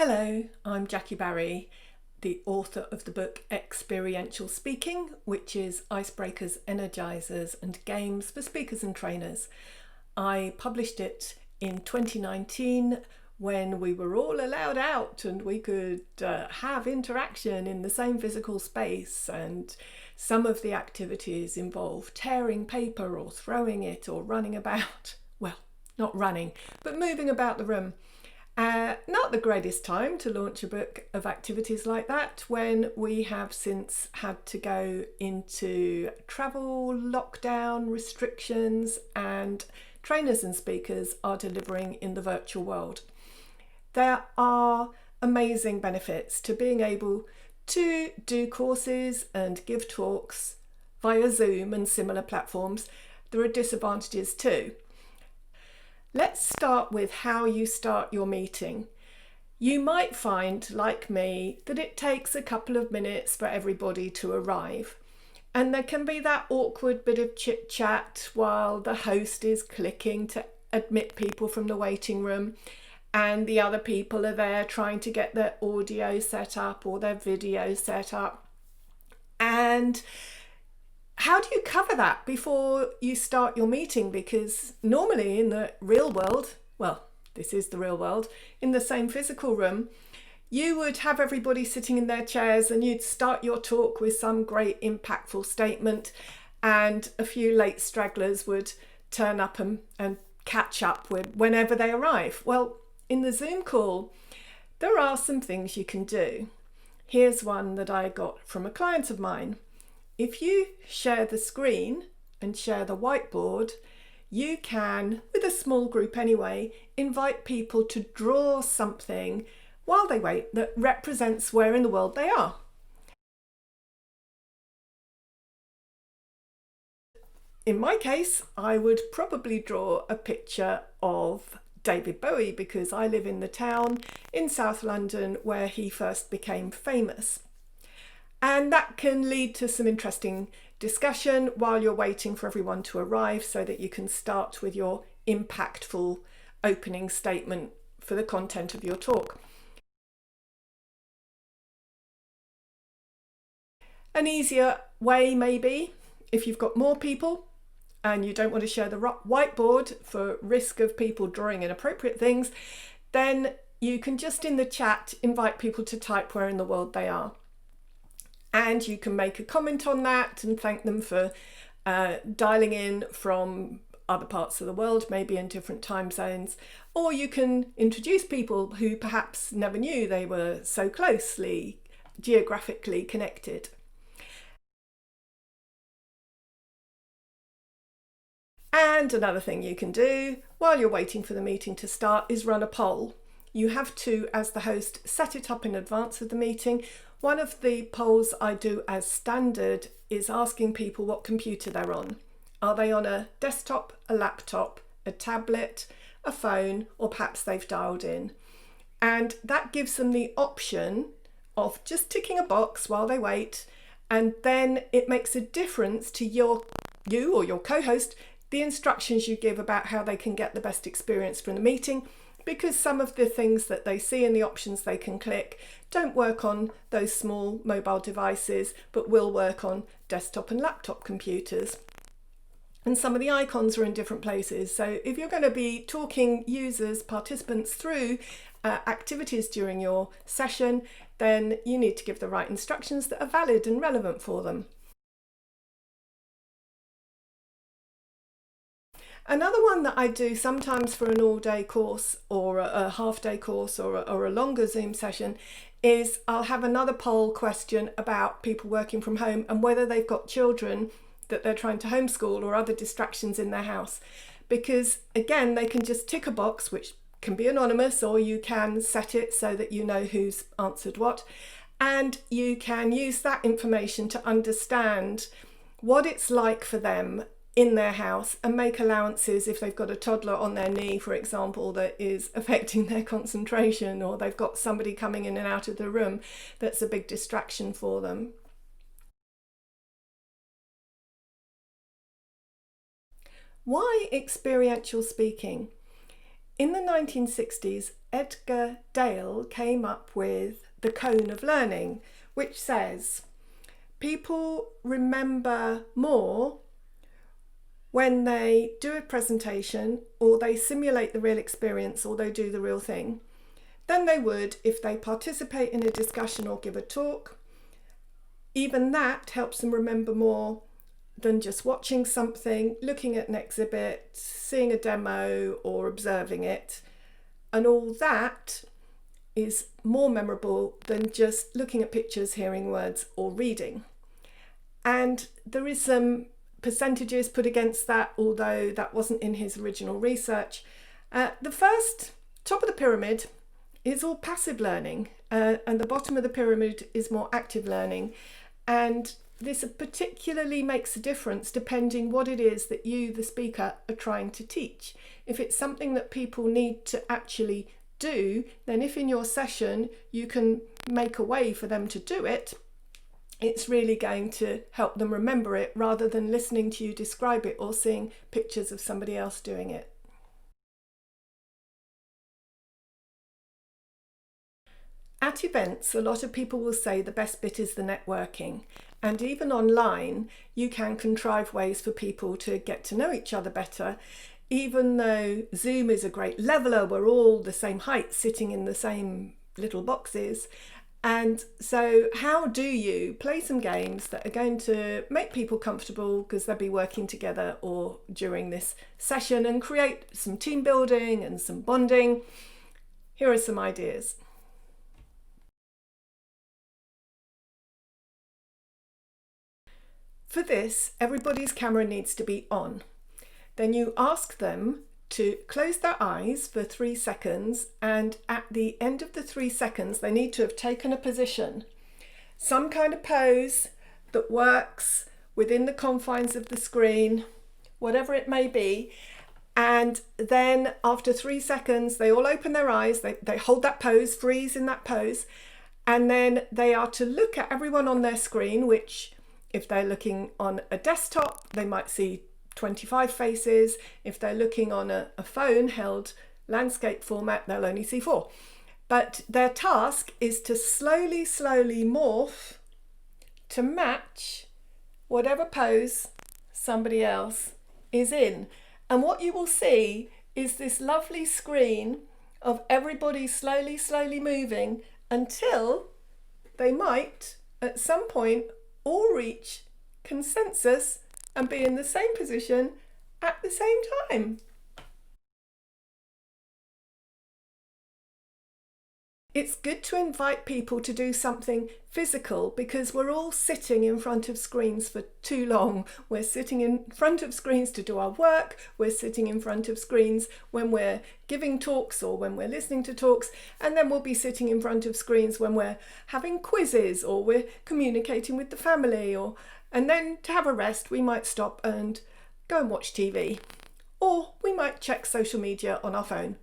Hello, I'm Jackie Barrie, the author of the book Experiential Speaking, which is icebreakers, energisers and games for speakers and trainers. I published it in 2019 when we were all allowed out and we could have interaction in the same physical space, and some of the activities involve tearing paper or throwing it or running about. Well, not running, but moving about the room. Not the greatest time to launch a book of activities like that when we have since had to go into travel, lockdown, restrictions, and trainers and speakers are delivering in the virtual world. There are amazing benefits to being able to do courses and give talks via Zoom and similar platforms. There are disadvantages too. Let's start with how you start your meeting. You might find, like me, that it takes a couple of minutes for everybody to arrive. And there can be that awkward bit of chit chat while the host is clicking to admit people from the waiting room, and the other people are there trying to get their audio set up or their video set up. And how do you cover that before you start your meeting? Because normally in the real world, well, this is the real world, in the same physical room, you would have everybody sitting in their chairs and you'd start your talk with some great impactful statement, and a few late stragglers would turn up and catch up with whenever they arrive. Well, in the Zoom call, there are some things you can do. Here's one that I got from a client of mine. If you share the screen and share the whiteboard, you can, with a small group anyway, invite people to draw something while they wait that represents where in the world they are. In my case, I would probably draw a picture of David Bowie because I live in the town in South London where he first became famous. And that can lead to some interesting discussion while you're waiting for everyone to arrive so that you can start with your impactful opening statement for the content of your talk. An easier way maybe, if you've got more people and you don't want to share the whiteboard for risk of people drawing inappropriate things, then you can just in the chat invite people to type where in the world they are. And you can make a comment on that and thank them for dialing in from other parts of the world, maybe in different time zones. Or you can introduce people who perhaps never knew they were so closely geographically connected. And another thing you can do while you're waiting for the meeting to start is run a poll. You have to, as the host, set it up in advance of the meeting. One of the polls I do as standard is asking people what computer they're on. Are they on a desktop, a laptop, a tablet, a phone, or perhaps they've dialed in? And that gives them the option of just ticking a box while they wait, and then it makes a difference to you or your co-host the instructions you give about how they can get the best experience from the meeting, because some of the things that they see and the options they can click don't work on those small mobile devices, but will work on desktop and laptop computers. And some of the icons are in different places. So if you're going to be talking users, participants through activities during your session, then you need to give the right instructions that are valid and relevant for them. Another one that I do sometimes for an all-day course or a half-day course or a longer Zoom session is I'll have another poll question about people working from home and whether they've got children that they're trying to homeschool or other distractions in their house. Because again, they can just tick a box, which can be anonymous, or you can set it so that you know who's answered what. And you can use that information to understand what it's like for them in their house and make allowances if they've got a toddler on their knee, for example, that is affecting their concentration, or they've got somebody coming in and out of the room that's a big distraction for them. Why experiential speaking? in the 1960s, Edgar Dale came up with the cone of learning, which says people remember more when they do a presentation or they simulate the real experience or they do the real thing than they would if they participate in a discussion or give a talk. Even that helps them remember more than just watching something, looking at an exhibit, seeing a demo or observing it. And all that is more memorable than just looking at pictures, hearing words or reading. And there is some percentages put against that, although that wasn't in his original research. The first, top of the pyramid, is all passive learning, and the bottom of the pyramid is more active learning. And this particularly makes a difference depending what it is that you, the speaker, are trying to teach. If it's something that people need to actually do, then if in your session you can make a way for them to do it, it's really going to help them remember it rather than listening to you describe it or seeing pictures of somebody else doing it. At events, a lot of people will say the best bit is the networking. And even online, you can contrive ways for people to get to know each other better. Even though Zoom is a great leveler, we're all the same height sitting in the same little boxes. And so how do you play some games that are going to make people comfortable because they'll be working together or during this session and create some team building and some bonding? Here are some ideas. For this, everybody's camera needs to be on. Then you ask them to close their eyes for 3 seconds, and at the end of the 3 seconds they need to have taken a position, some kind of pose that works within the confines of the screen, whatever it may be. And then after 3 seconds they all open their eyes, they hold that pose, freeze in that pose, and then they are to look at everyone on their screen, which if they're looking on a desktop they might see 25 faces. If they're looking on a phone held landscape format, they'll only see 4. But their task is to slowly morph to match whatever pose somebody else is in. And what you will see is this lovely screen of everybody slowly moving until they might at some point all reach consensus and be in the same position at the same time. It's good to invite people to do something physical because we're all sitting in front of screens for too long. We're sitting in front of screens to do our work. We're sitting in front of screens when we're giving talks or when we're listening to talks. And then we'll be sitting in front of screens when we're having quizzes or we're communicating with the family. And then to have a rest, we might stop and go and watch TV. Or we might check social media on our phone.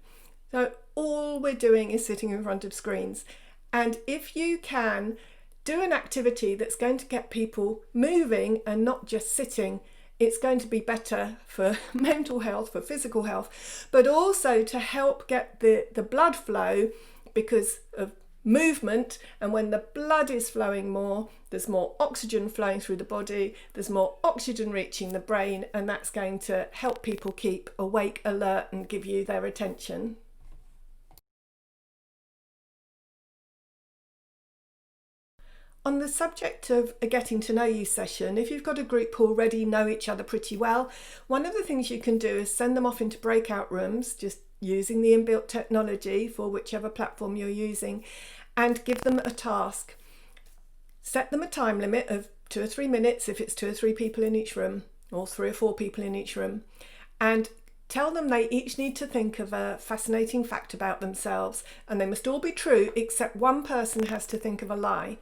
So all we're doing is sitting in front of screens. And if you can do an activity that's going to get people moving and not just sitting, it's going to be better for mental health, for physical health, but also to help get the blood flow because of movement. And when the blood is flowing more, there's more oxygen flowing through the body, there's more oxygen reaching the brain, and that's going to help people keep awake, alert, and give you their attention. On the subject of a getting to know you session, if you've got a group who already know each other pretty well, one of the things you can do is send them off into breakout rooms, just using the inbuilt technology for whichever platform you're using, and give them a task. Set them a time limit of 2 or 3 minutes if it's 2 or 3 people in each room, or 3 or 4 people in each room, and tell them they each need to think of a fascinating fact about themselves, and they must all be true except one person has to think of a lie.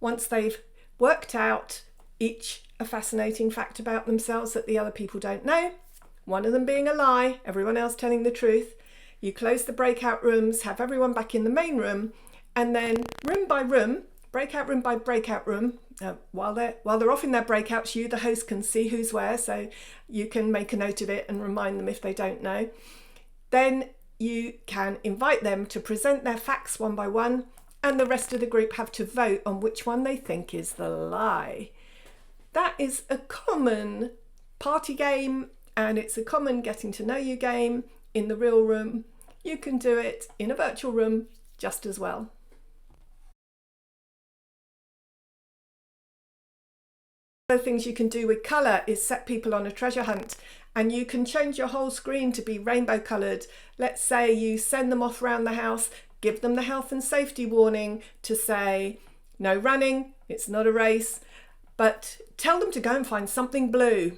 Once they've worked out each a fascinating fact about themselves that the other people don't know, one of them being a lie, everyone else telling the truth, you close the breakout rooms, have everyone back in the main room, and then room by room, breakout room by breakout room, while they're off in their breakouts, you, the host, can see who's where, so you can make a note of it and remind them if they don't know. Then you can invite them to present their facts one by one, and the rest of the group have to vote on which one they think is the lie. That is a common party game, and it's a common getting to know you game in the real room. You can do it in a virtual room just as well. Other things you can do with colour is set people on a treasure hunt, and you can change your whole screen to be rainbow coloured. Let's say you send them off around the house, give them the health and safety warning to say no running, it's not a race, but tell them to go and find something blue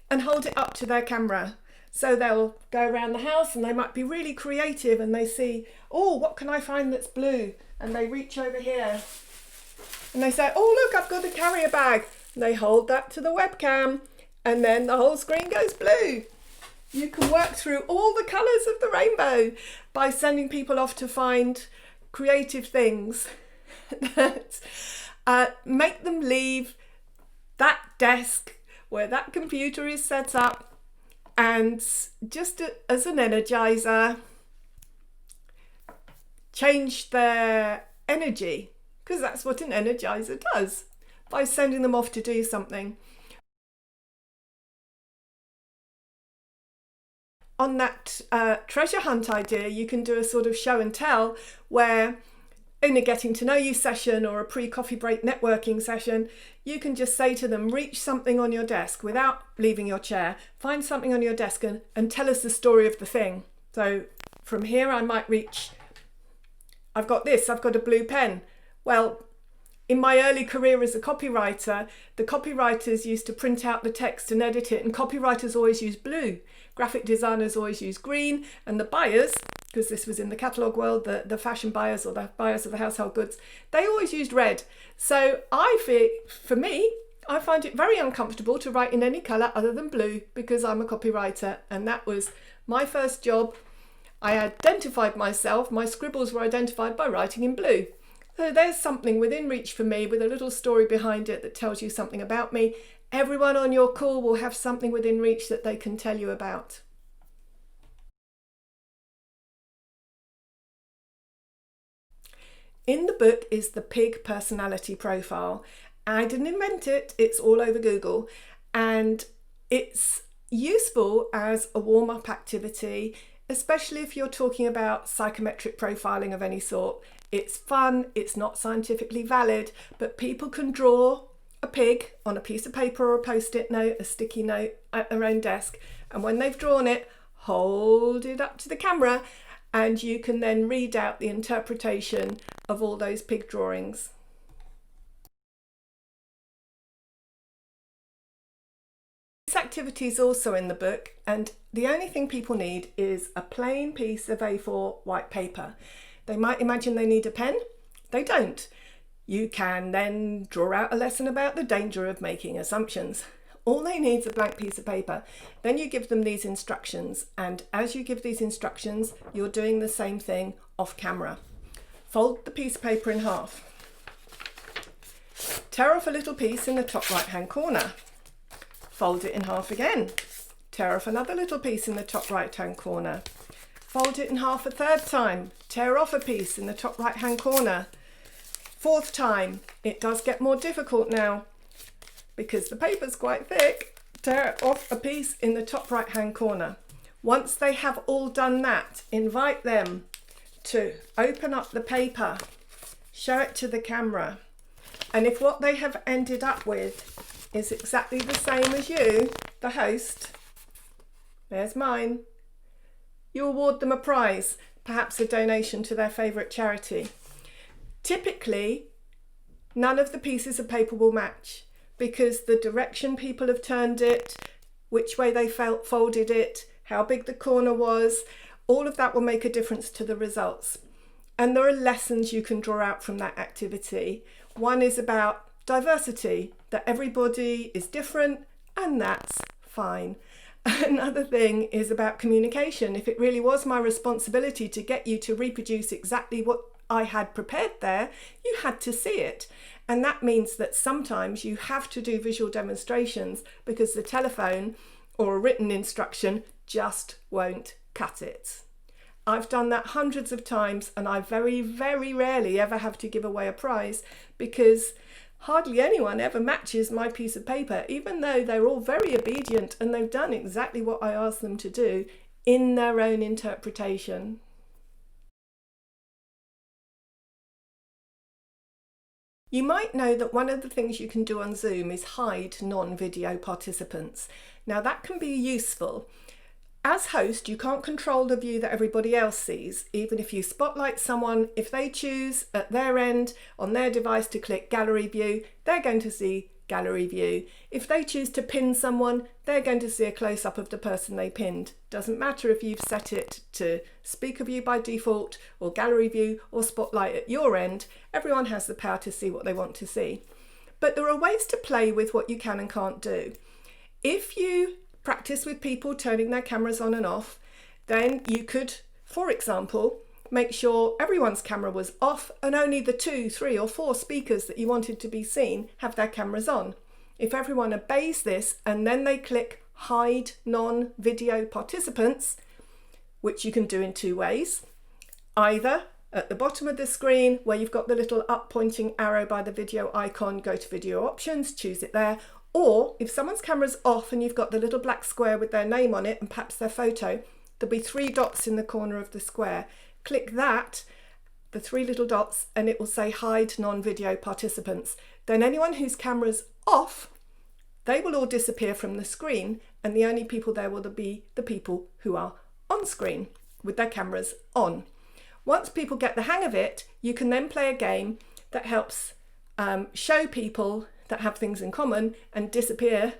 and hold it up to their camera. So they'll go around the house and they might be really creative and they see, oh, what can I find that's blue? And they reach over here and they say, oh, look, I've got a carrier bag. And they hold that to the webcam and then the whole screen goes blue. You can work through all the colours of the rainbow by sending people off to find creative things that make them leave that desk where that computer is set up, and just as an energizer, change their energy, because that's what an energizer does, by sending them off to do something. On that treasure hunt idea, you can do a sort of show and tell where in a getting to know you session or a pre-coffee break networking session, you can just say to them, reach something on your desk without leaving your chair, find something on your desk and tell us the story of the thing. So from here I might reach, I've got this, I've got a blue pen. Well, in my early career as a copywriter, the copywriters used to print out the text and edit it, and copywriters always use blue. Graphic designers always use green, and the buyers, because this was in the catalogue world, the fashion buyers or the buyers of the household goods, they always used red. So for me, I find it very uncomfortable to write in any colour other than blue, because I'm a copywriter, and that was my first job. I identified myself, my scribbles were identified by writing in blue. So there's something within reach for me with a little story behind it that tells you something about me. Everyone on your call will have something within reach that they can tell you about. In the book is the pig personality profile. I didn't invent it, it's all over Google, and it's useful as a warm-up activity, especially if you're talking about psychometric profiling of any sort. It's fun, it's not scientifically valid, but people can draw a pig on a piece of paper or a post-it note, a sticky note at their own desk, and when they've drawn it, hold it up to the camera, and you can then read out the interpretation of all those pig drawings. This activity is also in the book, and the only thing people need is a plain piece of A4 white paper. They might imagine they need a pen. They don't. You can then draw out a lesson about the danger of making assumptions. All they need is a blank piece of paper. Then you give them these instructions, and as you give these instructions, you're doing the same thing off camera. Fold the piece of paper in half. Tear off a little piece in the top right hand corner. Fold it in half again. Tear off another little piece in the top right hand corner. Fold it in half a third time. Tear off a piece in the top right hand corner. Fourth time, it does get more difficult now because the paper's quite thick. Tear off a piece in the top right hand corner. Once they have all done that, invite them to open up the paper, show it to the camera, and if what they have ended up with is exactly the same as you, the host, there's mine, you award them a prize, perhaps a donation to their favourite charity. Typically, none of the pieces of paper will match because the direction people have turned it, which way they folded it, how big the corner was, all of that will make a difference to the results. And there are lessons you can draw out from that activity. One is about diversity, that everybody is different and that's fine. Another thing is about communication. If it really was my responsibility to get you to reproduce exactly what I had prepared there, you had to see it. And that means that sometimes you have to do visual demonstrations because the telephone or a written instruction just won't cut it. I've done that hundreds of times, and I very, very rarely ever have to give away a prize, because hardly anyone ever matches my piece of paper, even though they're all very obedient and they've done exactly what I asked them to do in their own interpretation. You might know that one of the things you can do on Zoom is hide non-video participants. Now that can be useful. As host, you can't control the view that everybody else sees. Even if you spotlight someone, if they choose at their end on their device to click gallery view, they're going to see gallery view. If they choose to pin someone, they're going to see a close-up of the person they pinned. Doesn't matter if you've set it to speaker view by default or gallery view or spotlight at your end, everyone has the power to see what they want to see. But there are ways to play with what you can and can't do. If you practice with people turning their cameras on and off, then you could, for example, make sure everyone's camera was off and only the 2, 3 or 4 speakers that you wanted to be seen have their cameras on. If everyone obeys this and then they click hide non-video participants, which you can do in 2 ways, either at the bottom of the screen where you've got the little up pointing arrow by the video icon, go to video options, choose it there, or if someone's camera's off and you've got the little black square with their name on it and perhaps their photo, there'll be 3 dots in the corner of the square. Click that, the 3 little dots, and it will say hide non-video participants. Then anyone whose camera's off, they will all disappear from the screen, and the only people there will be the people who are on screen with their cameras on. Once people get the hang of it, you can then play a game that helps show people that have things in common and disappear,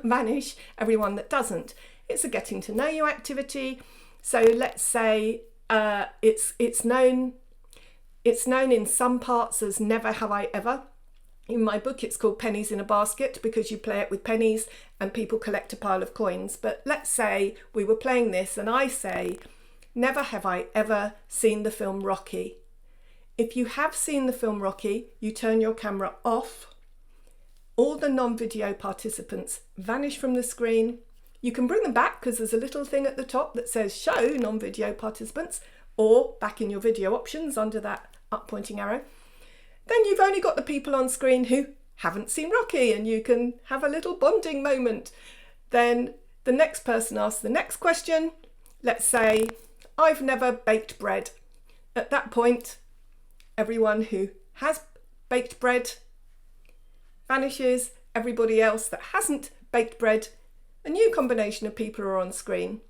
vanish everyone that doesn't. It's a getting to know you activity. So let's say it's known in some parts as never have I ever. In my book it's called pennies in a basket because you play it with pennies and people collect a pile of coins. But let's say we were playing this and I say, never have I ever seen the film Rocky. If you have seen the film Rocky, you turn your camera off. All the non-video participants vanish from the screen. You can bring them back because there's a little thing at the top that says show non-video participants, or back in your video options under that up pointing arrow. Then you've only got the people on screen who haven't seen Rocky and you can have a little bonding moment. Then the next person asks the next question. Let's say, I've never baked bread. At that point, everyone who has baked bread vanishes. Everybody else that hasn't baked bread, a new combination of people are on screen.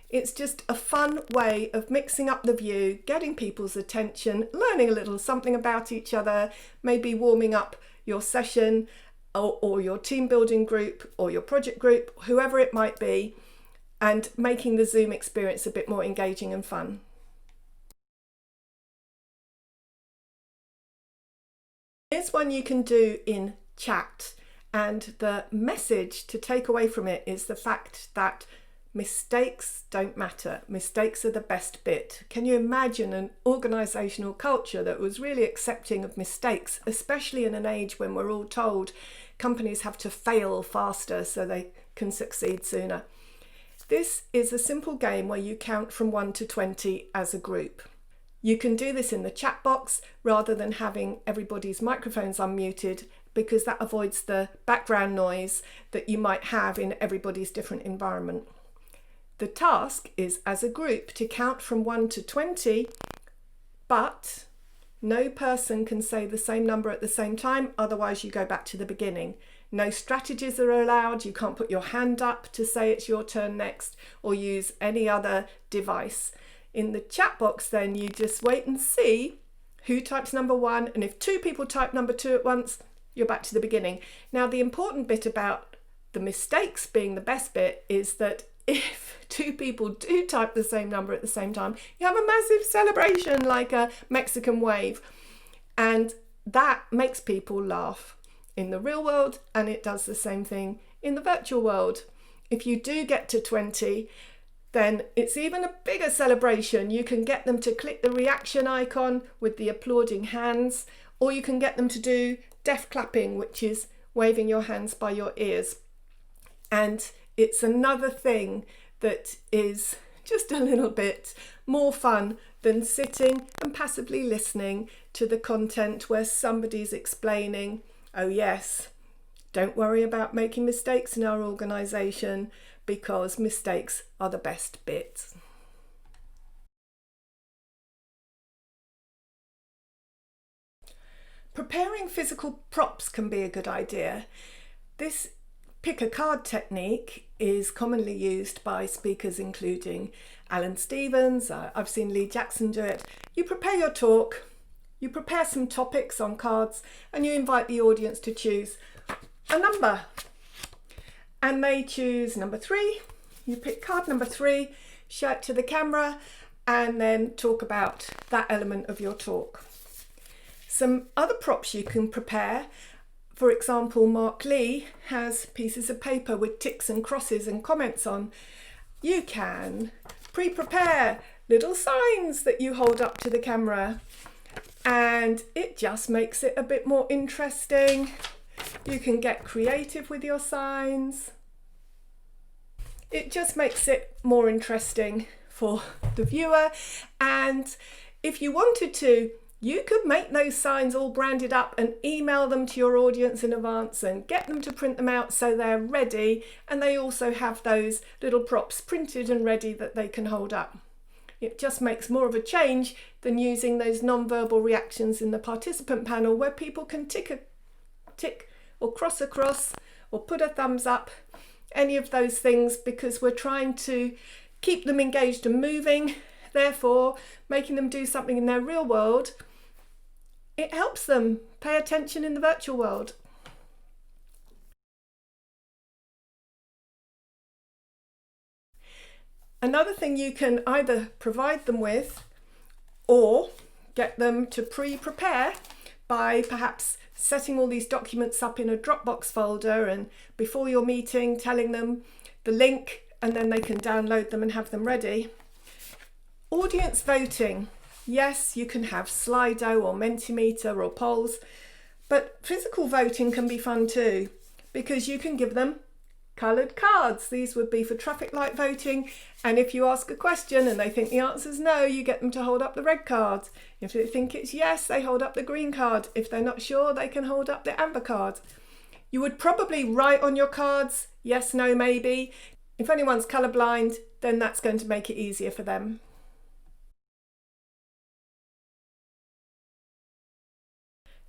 It's just a fun way of mixing up the view, getting people's attention, learning a little something about each other, maybe warming up your session or your team building group or your project group, whoever it might be, and making the Zoom experience a bit more engaging and fun. Here's one you can do in chat, and the message to take away from it is the fact that mistakes don't matter. Mistakes are the best bit. Can you imagine an organisational culture that was really accepting of mistakes, especially in an age when we're all told companies have to fail faster so they can succeed sooner? This is a simple game where you count from 1 to 20 as a group. You can do this in the chat box rather than having everybody's microphones unmuted, because that avoids the background noise that you might have in everybody's different environment. The task is as a group to count from 1 to 20, but no person can say the same number at the same time, otherwise you go back to the beginning. No strategies are allowed. You can't put your hand up to say it's your turn next or use any other device. In the chat box then you just wait and see who types number 1, and if 2 people type number 2 at once, you're back to the beginning. Now the important bit about the mistakes being the best bit is that if 2 people do type the same number at the same time, you have a massive celebration like a Mexican wave, and that makes people laugh in the real world, and it does the same thing in the virtual world. If you do get to 20, then it's even a bigger celebration. You can get them to click the reaction icon with the applauding hands, or you can get them to do deaf clapping, which is waving your hands by your ears. And it's another thing that is just a little bit more fun than sitting and passively listening to the content where somebody's explaining, oh yes, don't worry about making mistakes in our organisation because mistakes are the best bits. Preparing physical props can be a good idea. This pick a card technique is commonly used by speakers including Alan Stevens. I've seen Lee Jackson do it. You prepare your talk, you prepare some topics on cards, and you invite the audience to choose a number. And they choose number 3. You pick card number 3, show it to the camera, and then talk about that element of your talk. Some other props you can prepare. For example, Mark Lee has pieces of paper with ticks and crosses and comments on. You can pre-prepare little signs that you hold up to the camera, and it just makes it a bit more interesting. You can get creative with your signs. It just makes it more interesting for the viewer, and if you wanted to, you could make those signs all branded up and email them to your audience in advance and get them to print them out so they're ready, and they also have those little props printed and ready that they can hold up. It just makes more of a change than using those non-verbal reactions in the participant panel where people can tick or cross across or put a thumbs up, any of those things, because we're trying to keep them engaged and moving, therefore making them do something in their real world. It helps them pay attention in the virtual world. Another thing you can either provide them with or get them to pre-prepare by perhaps setting all these documents up in a Dropbox folder, and before your meeting telling them the link, and then they can download them and have them ready. Audience voting. Yes, you can have Slido or Mentimeter or polls, but physical voting can be fun too, because you can give them coloured cards. These would be for traffic light voting, and if you ask a question and they think the answer is no, you get them to hold up the red card. If they think it's yes, they hold up the green card. If they're not sure, they can hold up the amber card. You would probably write on your cards yes, no, maybe. If anyone's colourblind, then that's going to make it easier for them.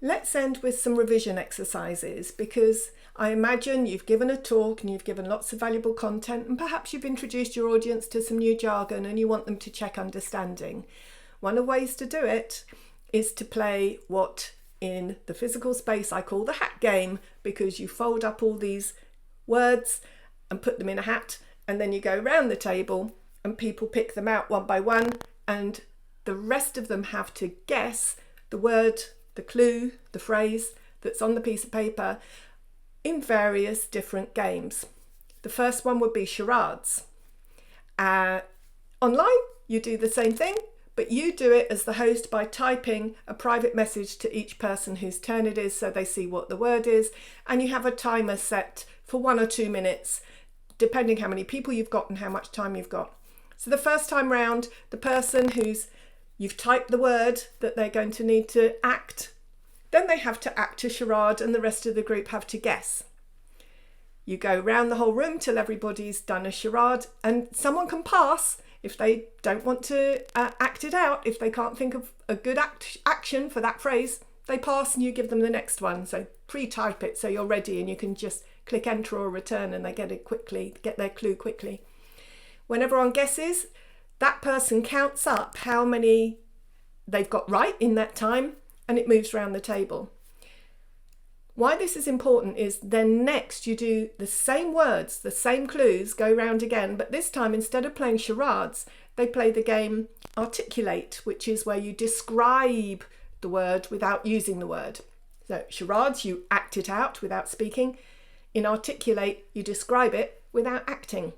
Let's end with some revision exercises, because I imagine you've given a talk and you've given lots of valuable content, and perhaps you've introduced your audience to some new jargon and you want them to check understanding. One of the ways to do it is to play what in the physical space I call the hat game, because you fold up all these words and put them in a hat, and then you go round the table and people pick them out one by one, and the rest of them have to guess the word, the clue, the phrase that's on the piece of paper in various different games. The first one would be charades. Online, you do the same thing, but you do it as the host by typing a private message to each person whose turn it is so they see what the word is, and you have a timer set for 1 or 2 minutes, depending how many people you've got and how much time you've got. So the first time round, the person you've typed the word that they're going to need to act, then they have to act a charade and the rest of the group have to guess. You go round the whole room till everybody's done a charade, and someone can pass if they don't want to act it out. If they can't think of a good action for that phrase, they pass and you give them the next one. So pre-type it so you're ready and you can just click enter or return and they get their clue quickly. When everyone guesses, that person counts up how many they've got right in that time, and it moves around the table. Why this is important is then next you do the same words, the same clues, go round again, but this time instead of playing charades, they play the game Articulate, which is where you describe the word without using the word. So charades, you act it out without speaking. In Articulate, you describe it without acting.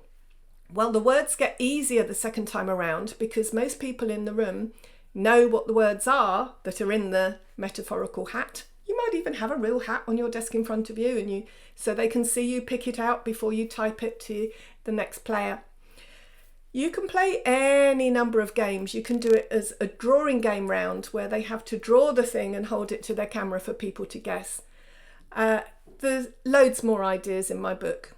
Well, the words get easier the second time around because most people in the room know what the words are that are in the metaphorical hat. You might even have a real hat on your desk in front of you, so they can see you pick it out before you type it to the next player. You can play any number of games. You can do it as a drawing game round where they have to draw the thing and hold it to their camera for people to guess. There's loads more ideas in my book.